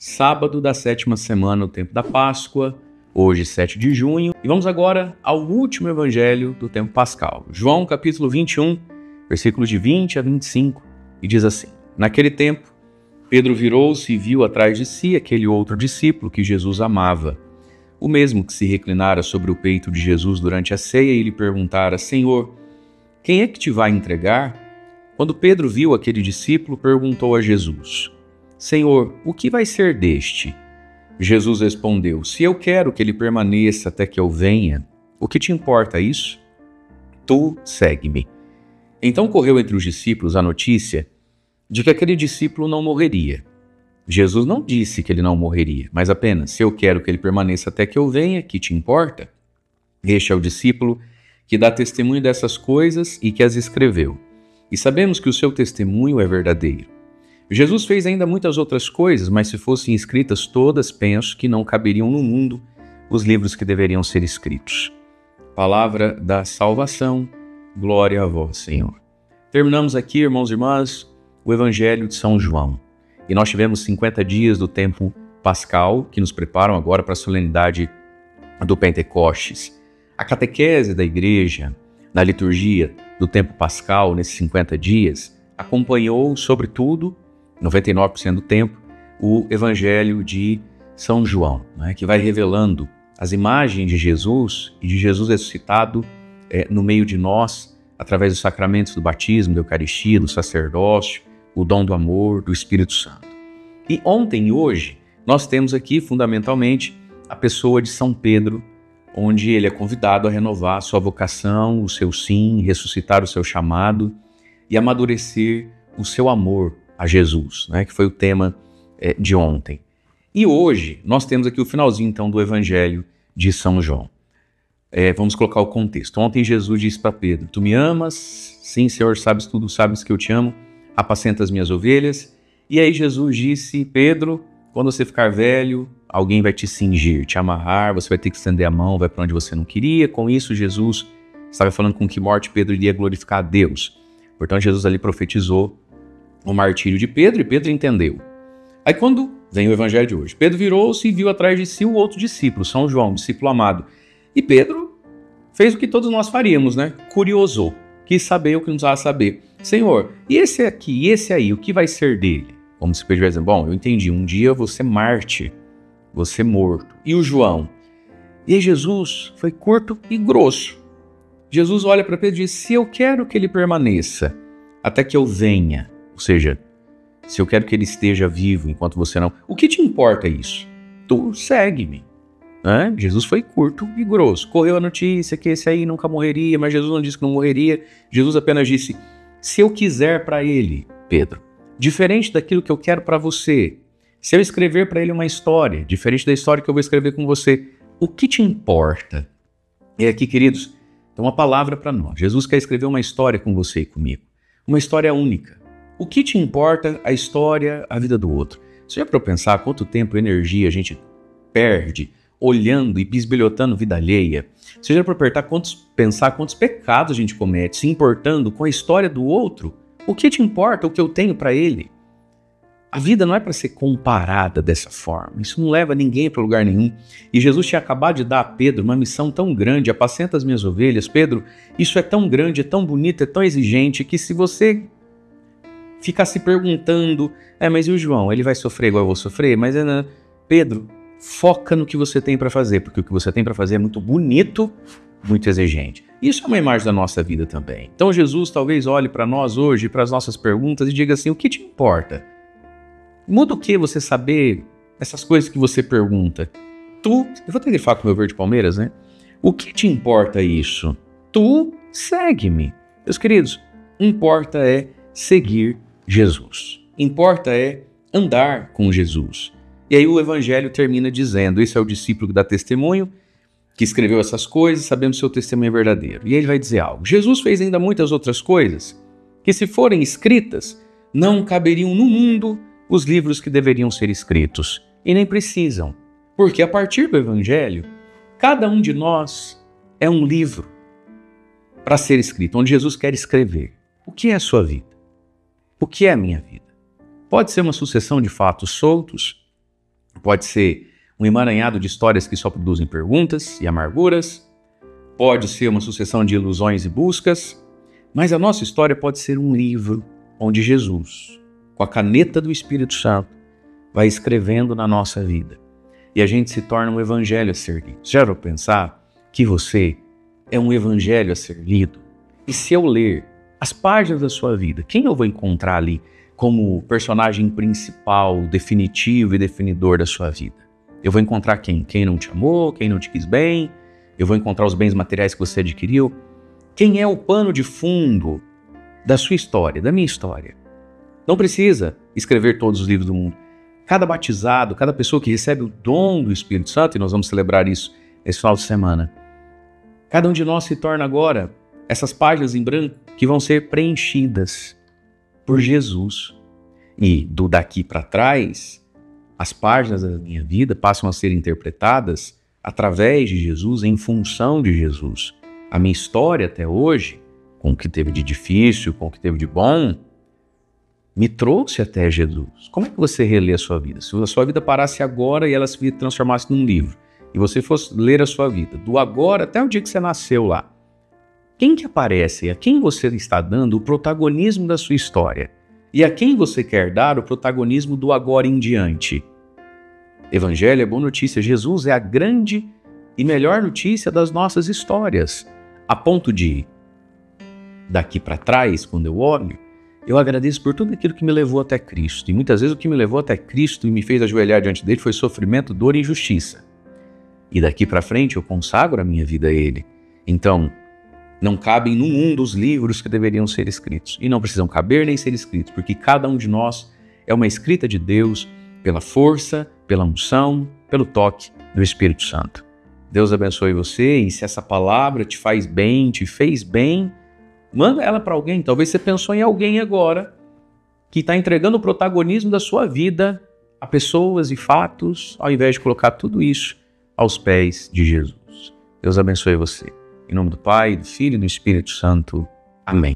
sábado da 7ª semana, o tempo da Páscoa, hoje 7 de junho, e vamos agora ao último evangelho do tempo pascal. João capítulo 21, versículos de 20 a 25, e diz assim: Naquele tempo, Pedro virou-se e viu atrás de si aquele outro discípulo que Jesus amava, o mesmo que se reclinara sobre o peito de Jesus durante a ceia e lhe perguntara: Senhor, quem é que te vai entregar? Quando Pedro viu aquele discípulo, perguntou a Jesus: Senhor, o que vai ser deste? Jesus respondeu: Se eu quero que ele permaneça até que eu venha, o que te importa isso? Tu segue-me. Então correu entre os discípulos a notícia de que aquele discípulo não morreria. Jesus não disse que ele não morreria, mas apenas: se eu quero que ele permaneça até que eu venha, que te importa? Este é o discípulo que dá testemunho dessas coisas e que as escreveu. E sabemos que o seu testemunho é verdadeiro. Jesus fez ainda muitas outras coisas, mas se fossem escritas todas, penso que não caberiam no mundo os livros que deveriam ser escritos. Palavra da salvação, glória a vós, Senhor. Terminamos aqui, irmãos e irmãs, o Evangelho de São João. E nós tivemos 50 dias do tempo pascal, que nos preparam agora para a solenidade do Pentecostes. A catequese da igreja, na liturgia do tempo pascal, nesses 50 dias, acompanhou, sobretudo, 99% do tempo, o Evangelho de São João, né, que vai revelando as imagens de Jesus e de Jesus ressuscitado no meio de nós, através dos sacramentos do batismo, da Eucaristia, do sacerdócio, o dom do amor, do Espírito Santo. E ontem e hoje, nós temos aqui, fundamentalmente, a pessoa de São Pedro, onde ele é convidado a renovar a sua vocação, o seu sim, ressuscitar o seu chamado e amadurecer o seu amor a Jesus, né, que foi o tema de ontem. E hoje nós temos aqui o finalzinho então do Evangelho de São João. Vamos colocar o contexto. Ontem Jesus disse para Pedro: Tu me amas? Sim, Senhor, sabes tudo, sabes que eu te amo. Apacenta as minhas ovelhas. E aí Jesus disse: Pedro, quando você ficar velho, alguém vai te cingir, te amarrar, você vai ter que estender a mão, vai para onde você não queria. Com isso, Jesus estava falando com que morte Pedro iria glorificar a Deus. Portanto, Jesus ali profetizou o martírio de Pedro, e Pedro entendeu. Aí quando vem o evangelho de hoje, Pedro virou-se e viu atrás de si o outro discípulo, São João, discípulo amado. E Pedro fez o que todos nós faríamos, né? Curiosou, quis saber o que não precisava saber. Senhor, e esse aqui, e esse aí, o que vai ser dele? Como se Pedro tivesse dizendo: bom, eu entendi, um dia você mártir, você morto. E o João? E aí Jesus foi curto e grosso. Jesus olha para Pedro e diz: se eu quero que ele permaneça até que eu venha, ou seja, se eu quero que ele esteja vivo enquanto você não, o que te importa isso? Tu segue-me. Jesus foi curto e grosso. Correu a notícia que esse aí nunca morreria, mas Jesus não disse que não morreria. Jesus apenas disse: se eu quiser para ele, Pedro, diferente daquilo que eu quero para você, se eu escrever para ele uma história, diferente da história que eu vou escrever com você, o que te importa? E aqui, queridos, tem uma palavra para nós. Jesus quer escrever uma história com você e comigo. Uma história única. O que te importa a história, a vida do outro? Você já parou para pensar quanto tempo e energia a gente perde olhando e bisbilhotando vida alheia? Você já parou para pensar quantos pecados a gente comete se importando com a história do outro? O que te importa o que eu tenho para ele? A vida não é para ser comparada dessa forma. Isso não leva ninguém para lugar nenhum. E Jesus tinha acabado de dar a Pedro uma missão tão grande: apacenta as minhas ovelhas. Pedro, isso é tão grande, é tão bonito, é tão exigente, que se você ficar se perguntando: mas e o João? Ele vai sofrer igual eu vou sofrer? Mas Pedro, foca no que você tem para fazer, porque o que você tem para fazer é muito bonito, muito exigente. Isso é uma imagem da nossa vida também. Então Jesus talvez olhe para nós hoje, para as nossas perguntas, e diga assim: o que te importa? Muda o que você saber essas coisas que você pergunta? Eu vou ter que falar com o meu verde Palmeiras, né? O que te importa isso? Tu segue-me. Meus queridos, importa é seguir Jesus. Importa é andar com Jesus. E aí o evangelho termina dizendo: esse é o discípulo que dá testemunho, que escreveu essas coisas, sabemos que seu testemunho é verdadeiro. E aí ele vai dizer algo: Jesus fez ainda muitas outras coisas que, se forem escritas, não caberiam no mundo os livros que deveriam ser escritos. E nem precisam, porque a partir do evangelho, cada um de nós é um livro para ser escrito, onde Jesus quer escrever. O que é a sua vida? O que é a minha vida? Pode ser uma sucessão de fatos soltos, Pode ser um emaranhado de histórias que só produzem perguntas e amarguras. Pode ser uma sucessão de ilusões e buscas. Mas a nossa história pode ser um livro onde Jesus, com a caneta do Espírito Santo, vai escrevendo na nossa vida. E a gente se torna um evangelho a ser lido. Já vou pensar que você é um evangelho a ser lido? E se eu ler as páginas da sua vida, quem eu vou encontrar ali como personagem principal, definitivo e definidor da sua vida? Eu vou encontrar quem? Quem não te amou, quem não te quis bem? Eu vou encontrar os bens materiais que você adquiriu? Quem é o pano de fundo da sua história, da minha história? Não precisa escrever todos os livros do mundo. Cada batizado, cada pessoa que recebe o dom do Espírito Santo, e nós vamos celebrar isso esse final de semana, cada um de nós se torna agora essas páginas em branco que vão ser preenchidas por Jesus. E do daqui para trás, as páginas da minha vida passam a ser interpretadas através de Jesus, em função de Jesus. A minha história até hoje, com o que teve de difícil, com o que teve de bom, me trouxe até Jesus. Como é que você relê a sua vida? Se a sua vida parasse agora e ela se transformasse num livro, e você fosse ler a sua vida, do agora até o dia que você nasceu lá, quem que aparece? A quem você está dando o protagonismo da sua história? E a quem você quer dar o protagonismo do agora em diante? Evangelho é boa notícia. Jesus é a grande e melhor notícia das nossas histórias. A ponto de, daqui para trás, quando eu olho, eu agradeço por tudo aquilo que me levou até Cristo. E muitas vezes o que me levou até Cristo e me fez ajoelhar diante dele foi sofrimento, dor e injustiça. E daqui para frente eu consagro a minha vida a ele. Então, não cabem no mundo os livros que deveriam ser escritos. E não precisam caber nem ser escritos, porque cada um de nós é uma escrita de Deus pela força, pela unção, pelo toque do Espírito Santo. Deus abençoe você, e se essa palavra te faz bem, te fez bem, manda ela para alguém. Talvez você pensou em alguém agora que está entregando o protagonismo da sua vida a pessoas e fatos, ao invés de colocar tudo isso aos pés de Jesus. Deus abençoe você. Em nome do Pai, do Filho e do Espírito Santo. Amém.